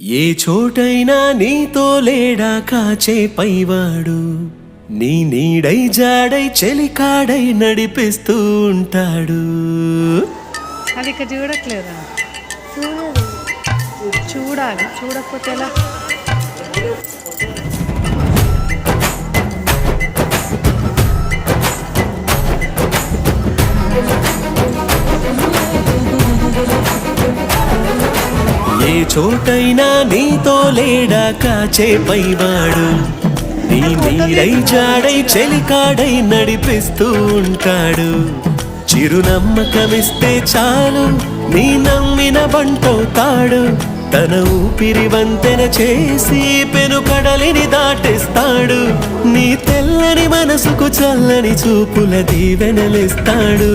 ఏ చోటైనా నీతో లేడా కాచే పైవాడు, నీ నీడై జాడై చెలికాడై నడిపిస్తూ ఉంటాడు. అది ఇక చూడట్లేదా? చూడాలి, చూడకపోతే ఎలా? ఏ చోటైనా నీతో లేడా కాచే పైవాడు, నీ నీడై జాడై చెలికాడై నడిపిస్తూ ఉంటాడు. చిరునమ్మకమిస్తే చాలు నీ నమ్మిన బంటవుతాడు. తన ఊపిరి వంతెన చేసి పెను కడలిని దాటేస్తాడు. నీ తెల్లని మనసుకు చల్లని చూపుల దీవెనలిస్తాడు.